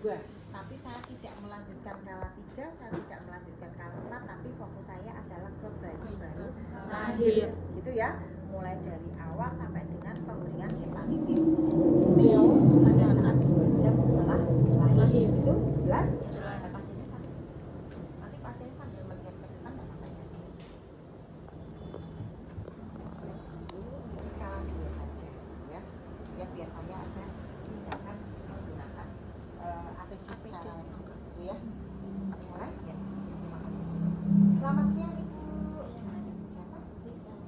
2, tapi saya tidak melanjutkan kala 3, saya tidak melanjutkan kala 4, tapi fokus saya adalah ke bayi baru lahir, gitu ya. Mulai dari awal sampai dengan pemberian hepatitis B pada saat 2 jam setelah lahir. Itu jelas? Pasiennya sambil, nanti pasiennya sambil melihat ke depan nggak apa-apa ya. Ini kala 2 saja ya. Ya biasanya ada tindakan menggunakan APD secara lengkap gitu ya. Mulai ya. Terima kasih. Selamat siang Ibu. Dengan Ibu siapa?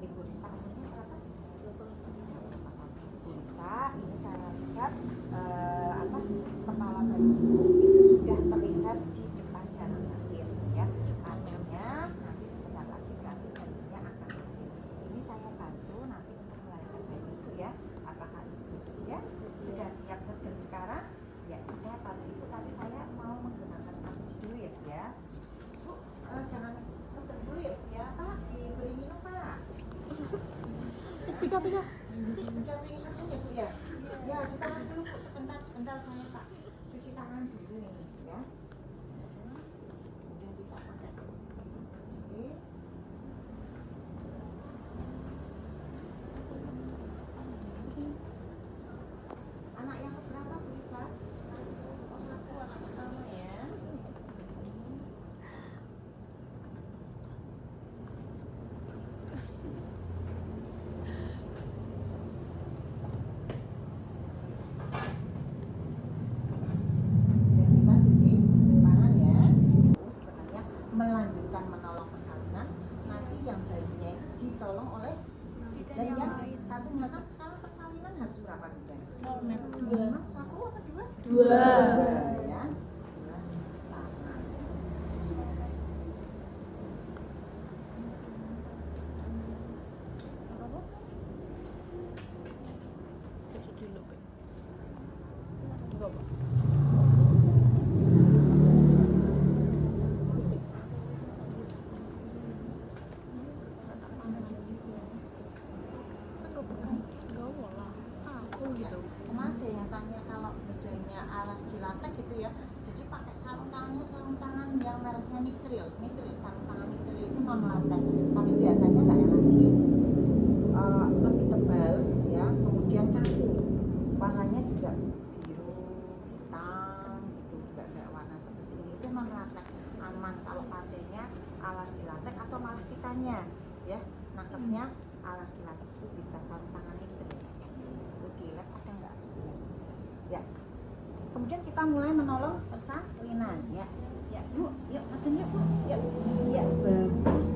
Ibu Risa. Umurnya berapa? 24 tahun. Ibu Risa, ini saya lihat kepala bayi Ibu itu sudah terlihat di depan jalan lahir ya. Artinya nanti sebentar lagi berarti bayinya akan lahir. Ini saya bantu nanti untuk melahirkan bayi Ibu ya. Apakah Ibu bersedia? Sudah siap ngedrip sekarang? Ya, saya bantu Ibu, tapi saya mau menggunakan APD dulu ya Bu ya. Bu, jangan ngedrip dulu ya Bu ya. Pak, diberi minum Pak. Sudah pengen minum ya Bu ya. Ya, cuci tangan dulu Bu, sebentar saya tak cuci tangan dulu ini ya. Kemudian kita pakai oke. Anak yang keberapa Bu Risa? Oh, 1 anak pertama ya. Melanjutkan menolong persalinan, nanti yang bayinya itu ditolong oleh dan yang satu makan. Sekarang persalinan harus berapa juga? 2. 1 apa 2? 2 ya. Kemarin ada yang tanya kalau bedanya alat dilatek gitu ya. Jadi pakai sarung tangan yang mereknya Nitril, sarung tangan Nitril itu non latek, tapi biasanya nggak elastis, lebih tebal ya, kemudian kaku, warnanya juga biru, hitam gitu, nggak warna seperti ini. Itu non latek, aman kalau pasiennya alat dilatek atau malah kitanya ya, nakesnya alat dilatek itu bisa sarung tangan Nitril. Di lab ada nggak? Ya. Kemudian kita mulai menolong persalinan ya. Ya Bu, yuk makan yuk Bu. Yuk. Iya bagus,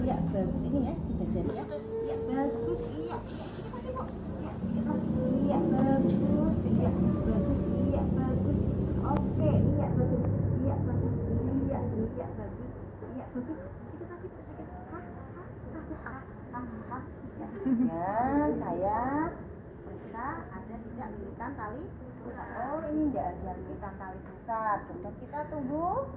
iya bagus ini ya di bagian ya. Iya bagus, iya sedikit lagi Bu. Iya sedikit lagi. Iya bagus, iya bagus, iya bagus. Oke, iya bagus, iya bagus, iya bagus, iya bagus. Sedikit lagi Bu, sedikit. Ya, saya ada tidak lilitan tali pusat. Oh ini tidak ada lilitan tali pusat. Kemudian kita tunggu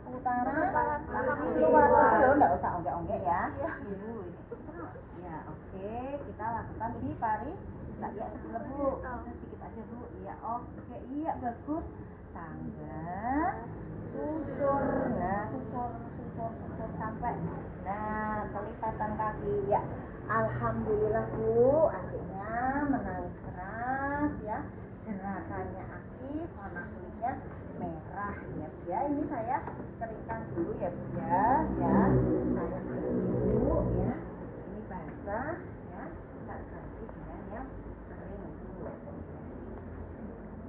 putaran waktu loh, nggak usah onggek-onggek ya. Ibu ini ya oke, kita lakukan di paris. Nggak ya sebelah Bu, sedikit aja Bu. Ya oke, iya bagus. Sangga susur, nah susur sampai nah kelipatan kaki ya. Alhamdulillah Bu, adiknya menangis keras ya, gerakannya aktif, warna kulitnya merah ya Bu ya. Ini saya keringkan dulu ya Bu ya, saya ambil dulu ya, ini basah ya, saya ganti dengan yang kering Bu.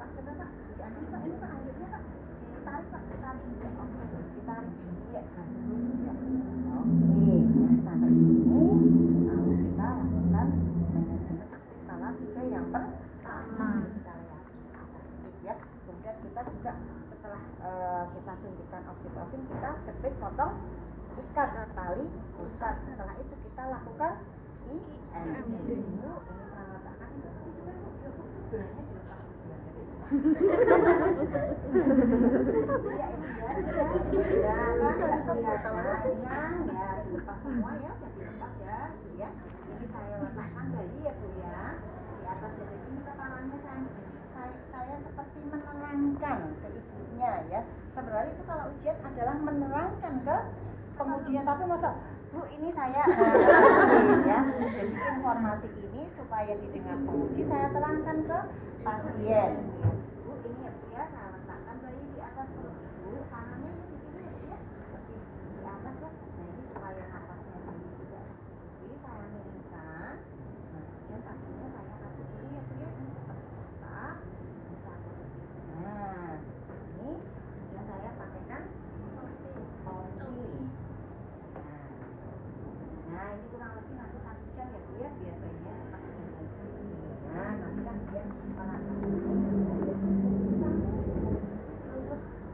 Pak coba Pak, diambil Pak, ini Pak airnya Pak, ditarik Pak, ditarik ya, oke ditarik ya, bagus ya, oke ya, sampai di sini. Lalu kita lakukan manajemen aktif kala 3 yang pertama, kita lihat aktif ya. Kemudian kita juga setelah kita suntikan oksitosin, kita jepit potong ikat tali pusat. Setelah itu kita lakukan IMD dulu. Ini saya letakkan itu juga Bu, ya Bu, geraknya dilepas iya ya kan nggak kelihatan ya, dilepas semua ya, udah dilepas ya Bu ya. Ini saya letakkan bayi ya Bu ya di atas, jadi ini kepalanya saya seperti menenangkan ke ibunya ya. Sebenarnya itu kalau ujian adalah menerangkan ke pengujinya, tapi masa Bu ini saya ya. Jadi informasi ini supaya didengar penguji saya terangkan ke pasien. Bu ini ya Bu ya, saya letakkan bayi di atas perut Ibu, tangannya di sini ya Bu ya, di atas ya. Nah ini supaya napasnya bayi tidak jadi saya miringkan. Nah kemudian kakinya saya kasih dulu ya Bu ya, ini seperti kita bisa. Nah seperti ini. Kemudian saya pakaikan topi. Nah ini kurang lebih nanti 1 jam ya Bu ya, biar bayinya seperti ini. Nah nanti kan dia peranakan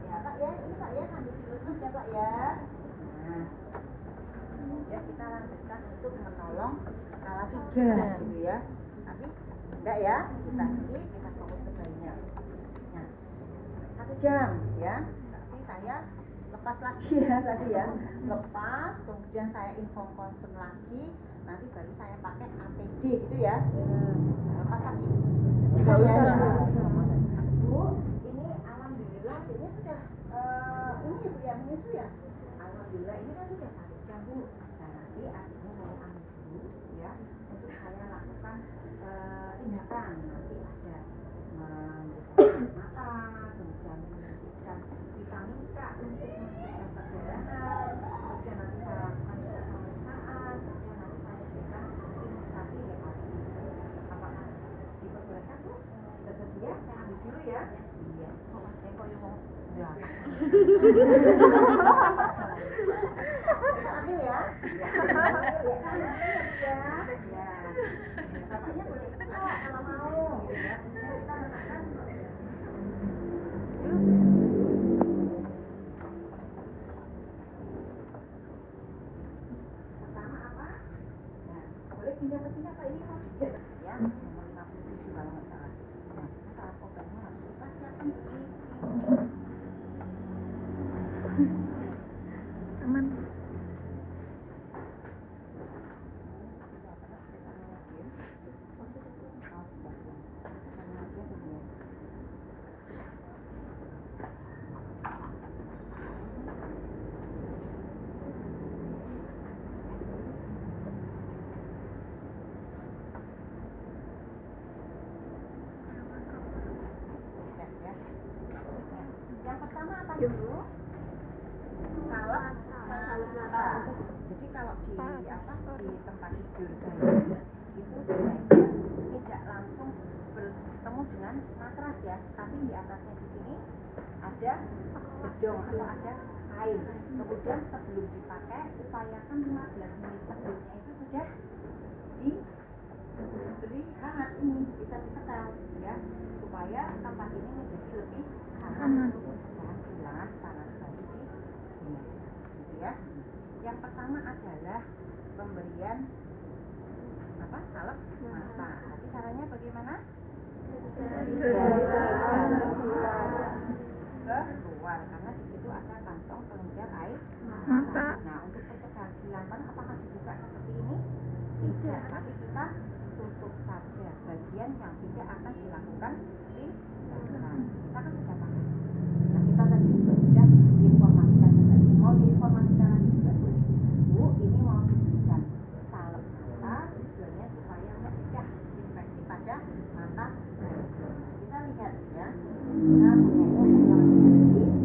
ya Pak ya, ini Pak ya sambil dilus-lus ya Pak ya. Nah kemudian kita lanjutkan untuk menolong skala 3 gitu ya. Tapi enggak ya, kita skip, kita fokus ke bayinya. Nah 1 jam ya, nanti saya lepas lagi ya tadi ya, lepas kemudian saya info konsum lagi, nanti baru saya pakai APD gitu ya. Lepas lagi Bu, ini alhamdulillah ini sudah ini ya Bu ya, menyusu ya, alhamdulillah ini kan sudah 1 jam Bu. Nah nanti akhirnya saya ambil dulu ya, untuk saya lakukan tindakan. Nanti ada memberikan mata, kemudian memberikan vitamin K untuk mencegah perdarahan, kemudian nanti saya lakukan juga pemeriksaan, kemudian nanti saya berikan imunisasi hepatitis. Apakah diperbolehkan Bu? Bersedia? Saya ambil dulu ya. Iya. Kok saya koyo wong ya. Ambil ya. Ya. Bapaknya boleh ikut kalau mau. Ya. Kita letakkan. Pertama apa? Nah, boleh pindah ke sini apa ini Pak? Ya, nomor 57 kalau nggak salah. Nah, sekarang obatnya harus kita siapkan di aman. Yang pertama apa dulu? Salep mata. Jadi kalau di di tempat tidur bayi itu sebaiknya tidak langsung bertemu dengan matras ya, tapi di atasnya di sini ada bedong atau ada kain. Kemudian sebelum dipakai upayakan 15 menit sebelumnya itu sudah diberi hangat, ini bisa disetel ya, supaya tempat ini menjadi lebih hangat untuk mencegah kehilangan panas bayi di sini gitu ya. Yang pertama adalah pemberian apa? Salep mata. Nanti caranya bagaimana? Keluar karena di situ ada kantong pengejar air mata. Nah untuk pencegahan kehilangan apakah dibuka seperti ini? Tidak, tapi kita tutup saja bagian yang tidak akan dilakukan tindakan. Kita kan sudah pakai. Nah kita tadi juga sudah diinformasikan tadi. Mau diinformasikan lagi juga boleh. Bu, ini mau diberikan salep mata tujuannya supaya mencegah infeksi pada mata. Kita lihat ya. Kita punyanya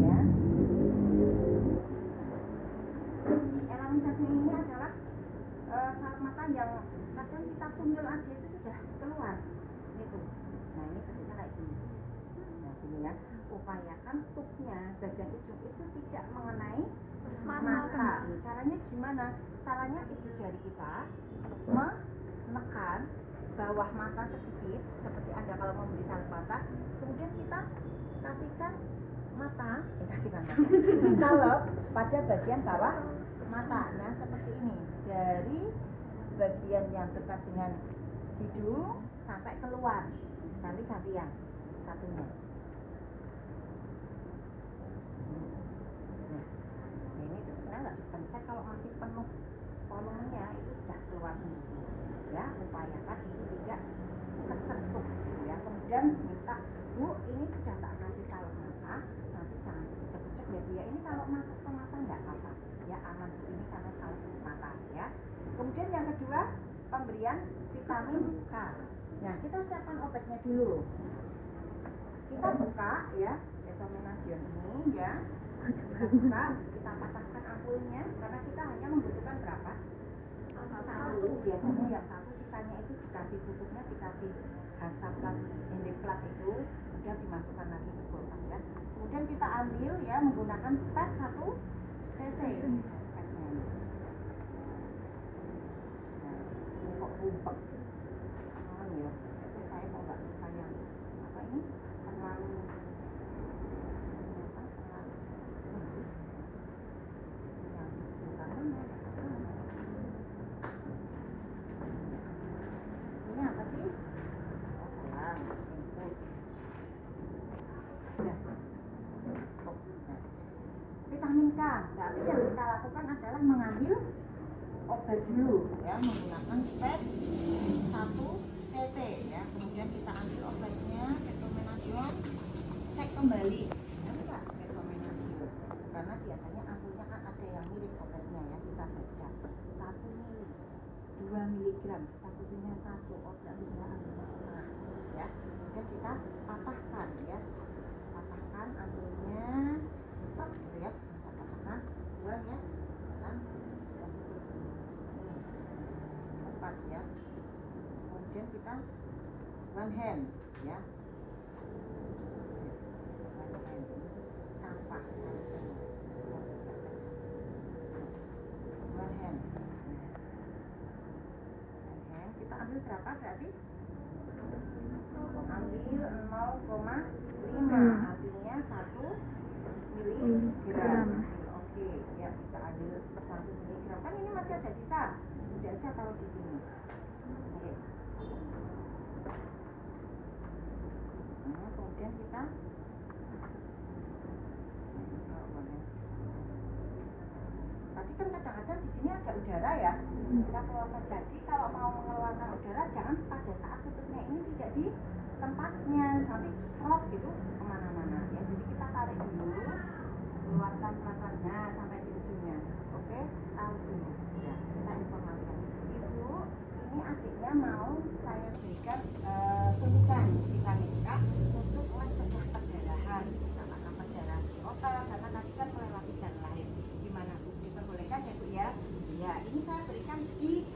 ya. Elamisasi ini adalah salep mata yang kadang kita tunjul aja itu sudah keluar. Ini tuh. Nah ini bentuknya kayak gini. Nah gini ya. Upayakan tubnya bagian ujung itu tidak mengenai mata. Caranya gimana? Caranya ibu jari kita menekan bawah mata sedikit, seperti Anda kalau memberi salep mata, kemudian kita kasihkan salep pada bagian bawah mata. Nah seperti ini, dari bagian yang dekat dengan hidung sampai keluar. Nanti gantian satunya. Nah ini sebenarnya nggak dipencet, kalau masih penuh volumenya itu sudah keluar sendiri ya. Upayakan itu tidak kesentuh ya. Kemudian minta Bu, ini sudah tak kasih salep mata, nanti jangan masuk ke mata nggak apa-apa ya, aman ini karena salah mata ya. Kemudian yang kedua pemberian vitamin K. Nah kita siapkan obatnya dulu. Kita buka ya dexamethasone ini ya, kita buka, kita patahkan ampulnya karena kita hanya membutuhkan berapa? Satu, biasanya yang satu, sisanya itu dikasih tutupnya, dikasih Hansaplast, Endeplast itu kemudian dimasukkan lagi ke kulkas ya. Kemudian kita ambil ya menggunakan spet 1 cc. Spetnya ini. Nah, kok rumpek? Ya, saya mau nggak suka yang apa ini terlalu ini apa sih? Oh selang, infus. Ya. Vitamin K. Berarti yang kita lakukan adalah mengambil obat dulu ya menggunakan spet 1 cc ya. Kemudian kita ambil obatnya dexamethasone, cek kembali enggak dexamethasone karena biasanya ampulnya kan ada yang mirip obatnya ya, kita baca 1 mili 2 miligram, kita butuhnya 1, oh berarti saya ambilnya setengah ya. Kemudian kita patahkan ya, patahkan ampulnya gitu ya, kita patahkan, buang ya dan empat ya. Kemudian kita one hand ya, one hand sampah one hand, kita ambil berapa berarti? Ambil 0,5 artinya 1 miligram. Oke ya, kita ambil 1 miligram, kan ini masih ada sisa, tidak bisa taruh di sini. Oke. Nah, kemudian kita tadi kan kadang-kadang di sini ada udara ya, kita keluarkan. Jadi kalau mau mengeluarkan udara jangan pada saat tutupnya ini tidak di tempatnya, nanti crop gitu kemana-mana ya. Jadi kita tarik dulu, keluarkan pelan-pelan, nah sampai di ujungnya. Oke, taruh dulu ya, kita informasikan ibu ini adiknya mau saya berikan suntikan vitamin K untuk mencegah perdarahan, misalkan perdarahan di otak karena tadi kan melewati jalan lahir. Gimana Bu, diperbolehkan ya Bu ya? Ya, ini saya berikan di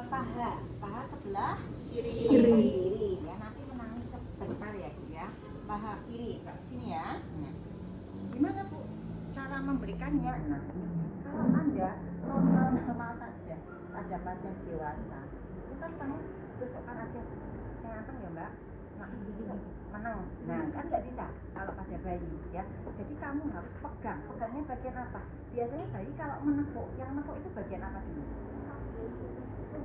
paha sebelah kiri ya, nanti menangis sebentar ya Bu ya, paha kiri di sini ya. Nah, gimana Bu cara memberikannya? Nah, kalau Anda normal saja pada pasien dewasa itu kan kamu tusukkan aja sengatan ya Mbak, nah menang, nah kan nggak bisa kalau pada bayi ya. Jadi kamu harus pegangnya bagian apa? Biasanya bayi kalau menepuk, yang menepuk itu bagian apa dulu?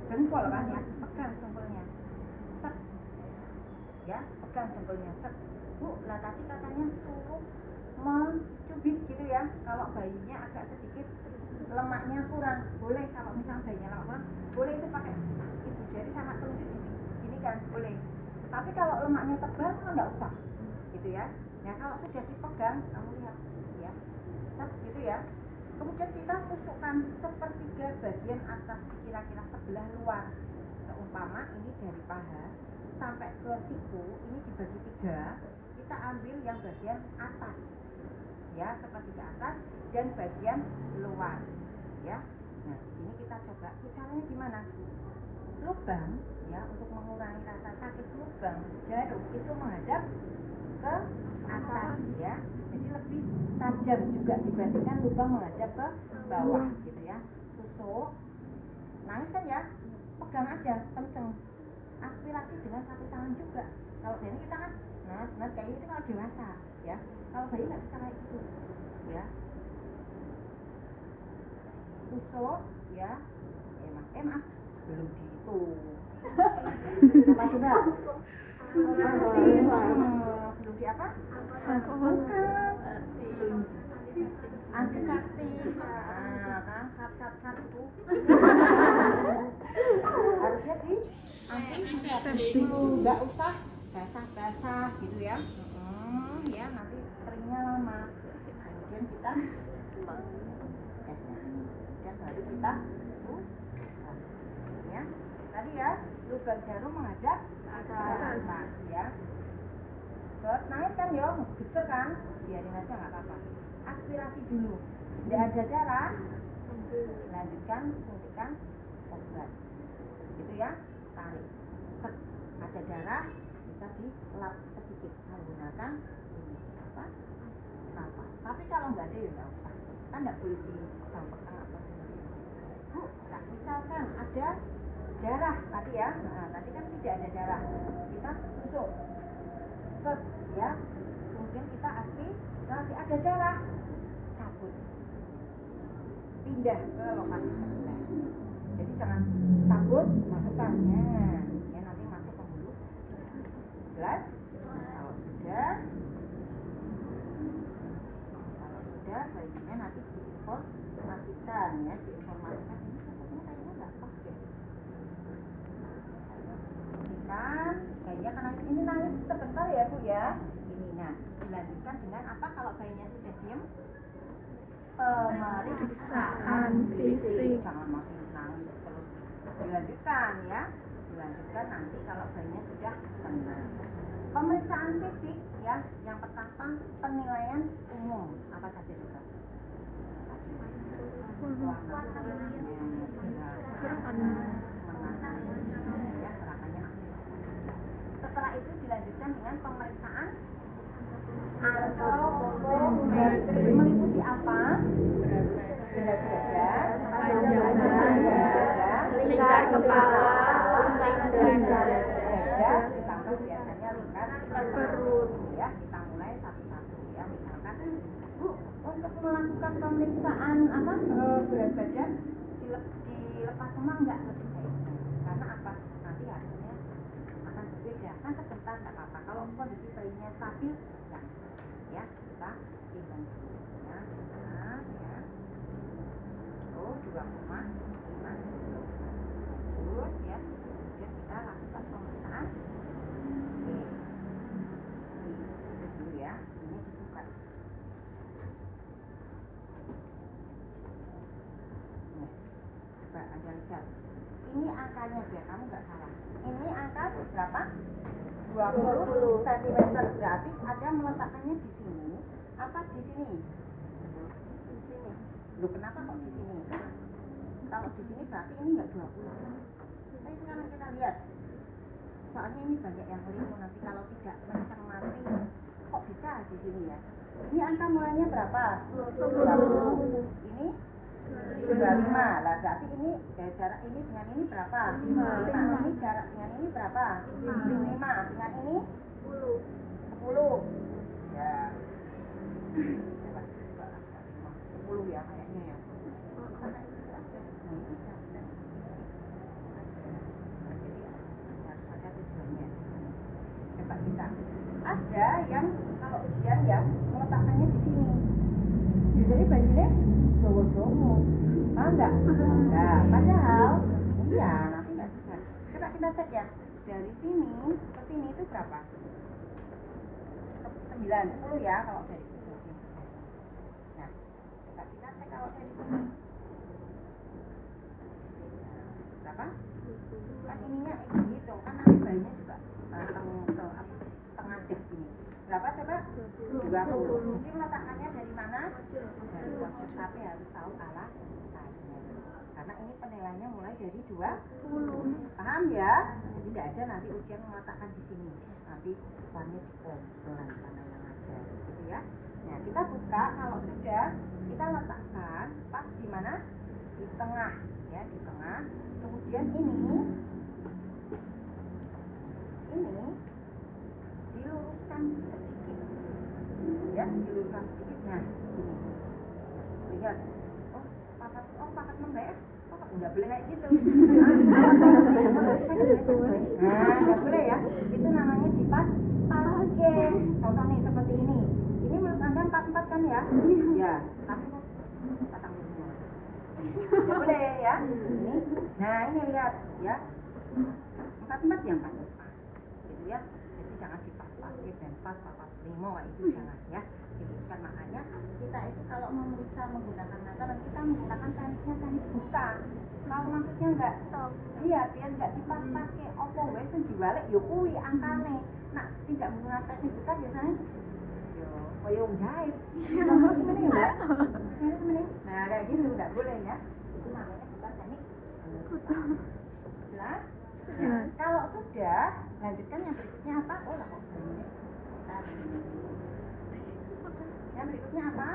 Jempol kan ya, pegang jempolnya, set ya, pegang jempolnya, set. Bu, lah tadi katanya suruh mencubit gitu ya, kalau bayinya agak sedikit lemaknya kurang, boleh. Kalau misalnya bayinya lemak kurang, boleh itu pakai ibu jari sama telunjuk ini kan boleh. Tapi kalau lemaknya tebal kan nggak usah gitu ya. Nah kalau sudah dipegang, kamu lihat ya, set gitu ya. Kemudian kita tusukkan sepertiga bagian atas, kira-kira sebelah luar. Seumpama ini dari paha sampai ke siku, ini dibagi 3, kita ambil yang bagian atas ya, sepertiga atas dan bagian luar ya. Nah ini kita coba, caranya gimana? Lubang ya, untuk mengurangi rasa sakit, lubang jarum itu menghadap ke atas ya, jadi lebih tajam juga dibandingkan lubang menghadap ke bawah gitu ya. Tusuk, nangis kan ya, pegang aja kenceng, aspirasi dengan 1 tangan juga. Kalau bayi kita kan nah kayak itu kalau dewasa ya, kalau bayi nggak bisa kayak gitu ya. Tusuk ya, maaf belum dihitung. Coba belum di apa? Antiseptik. Nah, kan kat itu harusnya di antiseptik dulu, nggak usah basah-basah gitu ya. Ya nanti keringnya lama. Kemudian kita Dan baru kita ya. Tadi ya, lubang jarum menghadap atas ya. Buat naik kan yo, besar kan? Biarin aja nggak apa-apa. Aspirasi dulu. Tidak ada darah, lanjutkan suntikan obat. Gitu ya, tarik. Set. Ada darah, bisa dilap sedikit menggunakan ini apa? Apa? Tapi kalau nggak ada ya nggak usah. Kan nggak boleh dicampurkan apa sendiri. Bu, nah, misalkan ada darah tadi ya, nah, tadi kan tidak ada darah, kita tusuk, set ya, kemudian kita masih ada darah, cabut, pindah ke lokasi sebelah. Jadi jangan cabut, masukkan ya nanti masuk ke mulut. Jelas? Kalau sudah bayinya nanti diinformasikan ya, diinformasikan ini sepertinya kayaknya nggak pas deh. Kan bayinya karena ini nangis sebentar ya Bu ya. Ini nah dilanjutkan dengan apa kalau bayinya sudah diam? Pemeriksaan fisik. Jangan masih nangis terus. Dilanjutkan ya. Dilanjutkan nanti kalau bayinya sudah tenang. Pemeriksaan fisik ya. Yang pertama penilaian umum apa saja juga. Setelah itu dilanjutkan dengan pemeriksaan antropometri meliputi apa? Berat badan, lingkar kepala, lingkar dada, ditambah biasanya lingkar perut. Ya, kita mulai satu-satu ya. Misalkan, Bu, untuk melakukan pemeriksaan apa berat badan dilepas semua enggak lebih baik. Karena apa? Nanti hasilnya akan berbeda. Kan sebentar enggak apa-apa. Kalau kondisi bayinya stabil, ya kita timbang ya, ya. Oh, 2,5 terus ya. Kemudian kita lakukan pemeriksaan. Oke. Dulu ya. Ini dibuka. Coba Anda lihat. Ini angkanya biar kamu nggak salah. Ini angka berapa? 20 cm. Berarti ada meletakkannya di sini. Apa di sini? Di sini. Loh, kenapa kok di sini? Kalau di sini berarti ini nggak 20. Tapi sekarang kita lihat. Soalnya ini banyak yang keliru nanti kalau tidak mencermati. Kok bisa di sini ya? Ini angka mulanya berapa? 20. Ini 25. Lah berarti ini jarak ini dengan ini berapa? 5. Ini jarak dengan ini berapa? 5. Dengan ini 10. Ya. Coba 10 ya kayaknya ya. Ada tujuannya. Coba kita. Ada yang kalau ujian ya meletakkannya di sini. Jadi bajunya jowo-jowo. Paham enggak? Nah, padahal iya, nanti enggak bisa. Coba kita cek ya. Dari sini ke sini itu berapa? 9, 10 ya kalau dari sini. Nah, coba kita cek kalau dari sini. Berapa? Kan ininya dihitung, kan nanti bayinya juga tengah dek sini. Berapa coba? 20. Jadi meletakkannya dari mana? Dari wajib, tapi harus tahu alasannya. Karena ini penilaiannya mulai dari 20. Paham ya? Jadi tidak ada nanti ujian meletakkan di sini. Nanti warnanya dikompelan mana yang aja, gitu ya. Nah, kita buka kalau sudah kita letakkan pas di mana? Di tengah, ya di tengah. Kemudian ini diluruskan sedikit, ya diluruskan sedikit. Nah, ini lihat. Pakat membayar. Nggak boleh kayak gitu. Nah, nggak boleh ya. Itu namanya dipakai. Contoh nih seperti ini. Ini menurut Anda 44 kan ya? Ya. Tapi patang semua. Nggak boleh ya. Ini. Nah, ini lihat ya. 44 yang pas. Gitu ya. Jadi jangan dipas-pasin dan pas 45 itu jangan ya. Jadi kan makanya kita itu kalau memeriksa menggunakan mata, kita menggunakan tekniknya teknik buka. Kalau maksudnya enggak, iya biar enggak dipas-pas kayak opo wes sing diwalek yo kuwi angkane. Nah, tidak menggunakan teknik buka biasanya yo koyo jahit. Terus ini ya, Mbak. Ini. Nah, kayak gitu enggak boleh ya. Itu namanya bukan teknik buka. Jelas? Nah, kalau sudah, lanjutkan yang berikutnya apa? Oh, lah kok begini. Yang berikutnya apa?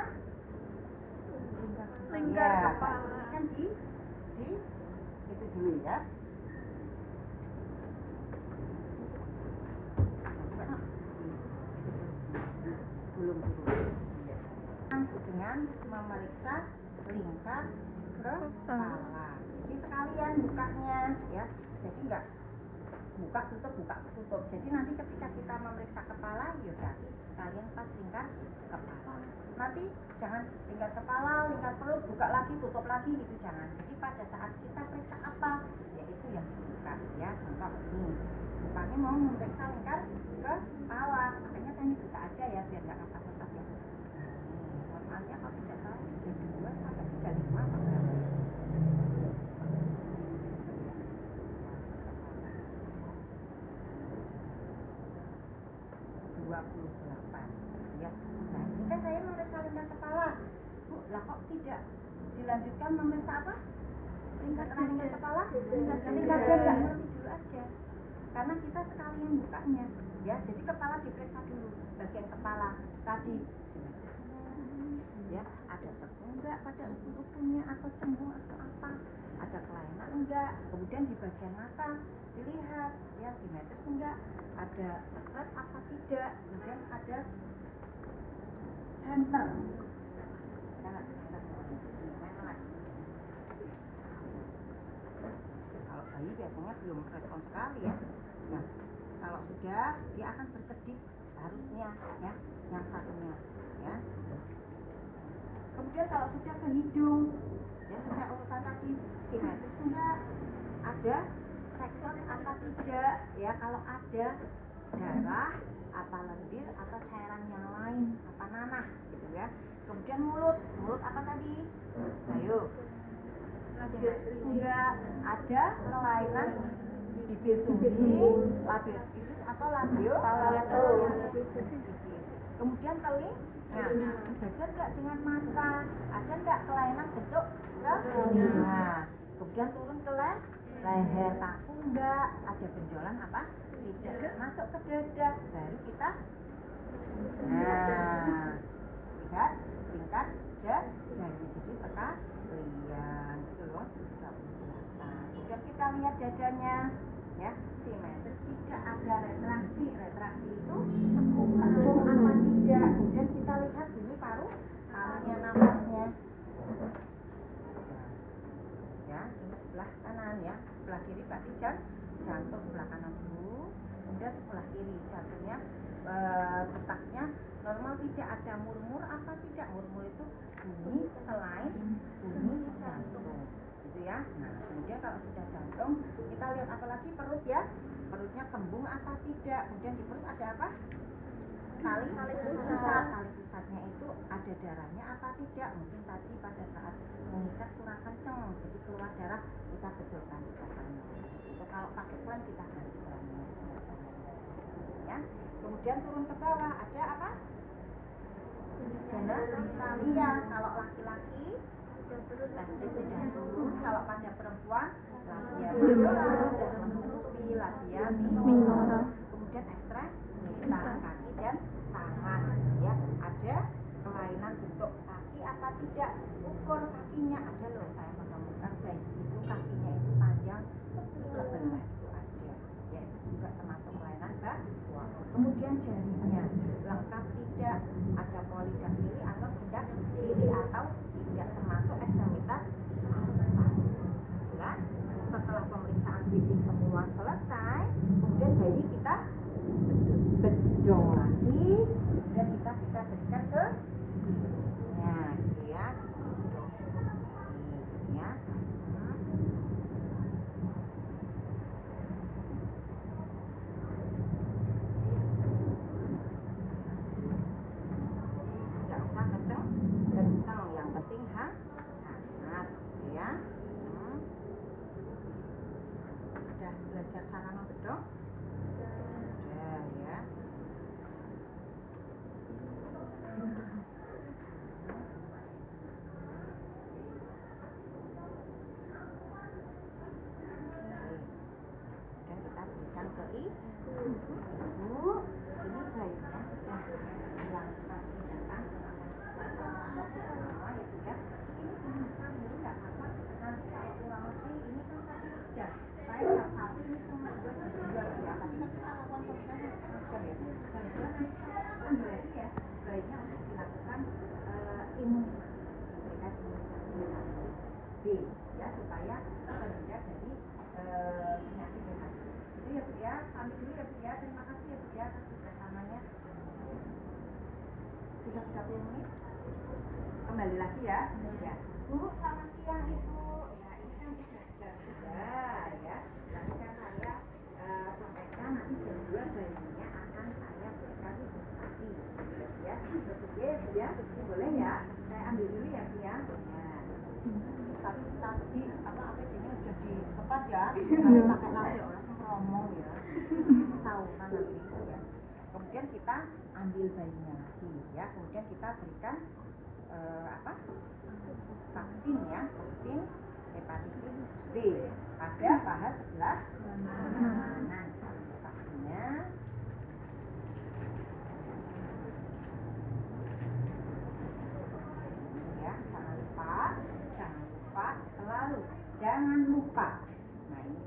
Lingkar kepala. Kan di itu dulu ya. Belum dengan memeriksa lingkar kepala. Jadi sekalian bukanya ya. Jadi enggak buka tutup. Jadi nanti ketika kita memeriksa kepala ya berarti kalian pas lingkar kepala. Nanti jangan lingkar kepala, lingkar perut, buka lagi, tutup lagi gitu jangan. Jadi pada saat kita periksa apa, yaitu yang dibuka ya. Contoh ini, bukanya mau memeriksa lingkar kepala, makanya teknik buka aja ya biar nggak ngapa-ngapa ya. Normalnya kalau tidak salah 32 sampai 35 apa berapa? 28 ya. Nah, ini kan saya memeriksa lingkar kepala. Bu, lah kok tidak dilanjutkan memeriksa apa? Lingkar kepala? Lingkar dada nanti dulu aja. Karena kita sekalian bukanya ya. Jadi kepala diperiksa dulu, bagian kepala tadi. Ya, ada cekung enggak pada ujung-ujungnya atau cembung atau apa? Ada kelainan enggak? Kemudian di bagian mata dilihat ya simetris enggak? Ada sekret apa tidak? Kemudian ada center. Kalau bayi biasanya belum respon sekali ya. Nah, kalau sudah dia akan berkedip harusnya ya, yang satunya ya. Kemudian kalau sudah ke hidung ya sesuai urutan tadi simetris enggak? Ada sekson apa tidak ya, kalau ada darah apa lendir atau cairan yang lain apa nanah gitu ya. Kemudian mulut apa tadi? Ayo simetris enggak? Ada kelainan bibir sumbi, labioskisis atau labio palatus. Kemudian telinga, sejajar enggak dengan mata? Ada enggak kelainan bentuk ke telinga? Kemudian turun ke leher, kaku enggak? Ada benjolan apa? Tidak. Masuk ke dada, baru kita lihat tingkat dada. Jadi sekalian gitu loh. Kemudian kita lihat dadanya ya, simetris, tidak ada retraksi. Retraksi itu kembung apa tidak. Kemudian kita lihat ini parunya, nafasnya ya, ini sebelah kanan ya, sebelah kiri berarti jantung sebelah kanan dulu. Kemudian sebelah kiri jantungnya detaknya normal, tidak ada murmur apa tidak. Murmur itu bunyi selain bunyi jantung gitu ya. Nah, kemudian kalau sudah jantung kita lihat apalagi perut ya, perutnya kembung apa tidak. Kemudian di perut ada apa? Tali pusatnya itu ada darahnya apa tidak. Mungkin tadi pada saat mengikat kurang kenceng jadi keluar darah, kita betulkan ikatan. Itu kalau pakai plen kita ganti pelannya ya. Kemudian turun ke bawah ada apa? Genitalia. Kalau laki-laki testis sudah turun, kalau pada perempuan labia sudah menutupi labia minor. Kemudian ekstremita kaki dan tangan ya. Ada kelainan bentuk kaki apa tidak? Ukur kakinya ada loh, saya menemukan bayi itu kakinya itu panjang sebelah itu ada ya, itu juga termasuk kelainan bawah. Kemudian jarinya lengkap tidak? Ada polidaktili atau tidak daktili atau tidak, termasuk ekstremitas atas. Jelas? Setelah pemeriksaan fisik semua selesai, kemudian bayi kita bedong lagi, kemudian kita bisa berikan ke gitu ya, ya. ya, terima kasih ya Bu ya atas kerjasamanya. Sudah 30 menit. Kembali lagi ya. Ya. Bu, selamat siang Ibu. Ya, ini kan sudah jam 3 ya. Tadi kan saya sampaikan nanti jam 2 bayinya akan saya berikan imunisasi. Ya, oke Bu ya. Boleh ya? Saya ambil dulu ya Bu ya. Nah. Tapi tadi APD-nya sudah dilepas ya. Jangan pakai lagi orang ngomong ya. Tahu kan nanti ya. Kemudian kita ambil bayinya lagi ya. Kemudian kita berikan vaksin ya, vaksin hepatitis B pada paha sebelah kanan. Vaksinnya ya, jangan lupa nah ini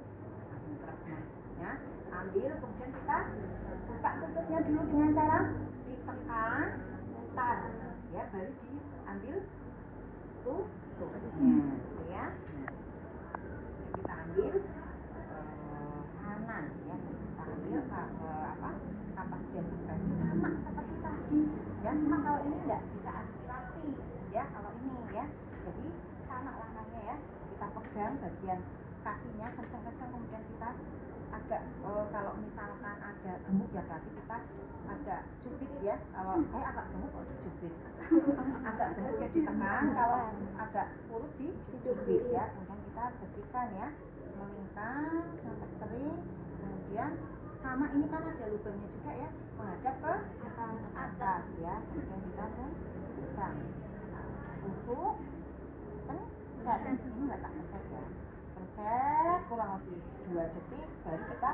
ya, ambil kemudian kita buka tutupnya dulu dengan cara ditekan putar ya, baru diambil tutupnya ya. Kita ambil kanan ya, kita ambil kapas desinfeksi sama seperti tadi ya, cuma kalau ini enggak bisa aspirasi ya, kalau ini ya, jadi sama langkahnya ya, kita pegang bagian kakinya kencang-kencang, kemudian kita agak kalau misalkan agak gemuk ya berarti kita agak cubit ya, kalau agak gemuk kok dicubit agak gemuk ya ditekan, kalau agak kurus dicubit ya, kemudian kita bersihkan ya, melingkar sampai kering, kemudian sama ini kan ada lubangnya juga ya, menghadap ke atas ya, kemudian kita suntikkan tusuk pencet, ini nggak tak pencet ya, pencet kurang lebih 2 detik baru kita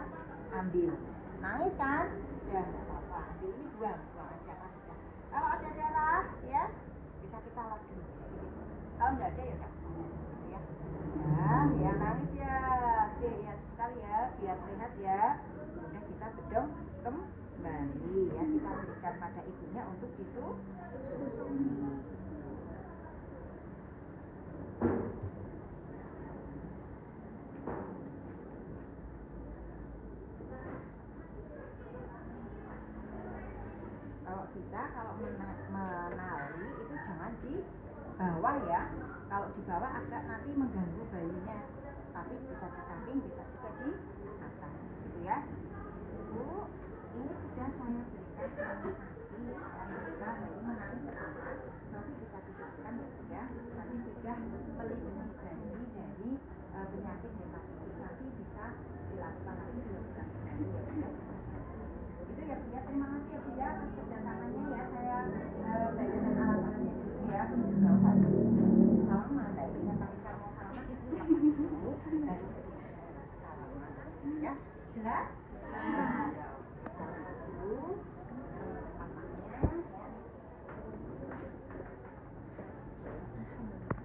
ambil. Nangis kan? Ya nggak apa-apa, ambil ini buang aja kan sudah. Kalau ada darah ya bisa kita lap dulu, kalau nggak ada ya nggak ya. Ya nangis ya, oke ya sebentar ya biar sehat ya. Kemudian kita bedong kembali ya, kita berikan pada ibunya untuk disusui. Kalau menali itu jangan di bawah ya, kalau di bawah agak nanti mengganggu bayinya, tapi bisa di samping bisa juga di atas gitu ya. Bu, ini sudah saya berikan imunisasi, alhamdulillah bayi menangis pertama, nanti bisa diberikan ya, nanti sudah melindungi bayi dari penyakit hepatitis, nanti bisa dilakukan lagi 2 bulan sekali ya. Itu ya Bu ya, terima kasih ya Bu ya atas kerjasamanya ya, saya belajar alat-alatnya dulu ya, nggak usah salam mana ini, tapi kalau mau salaman itu dulu baru salaman ya, jelas? Salam dulu.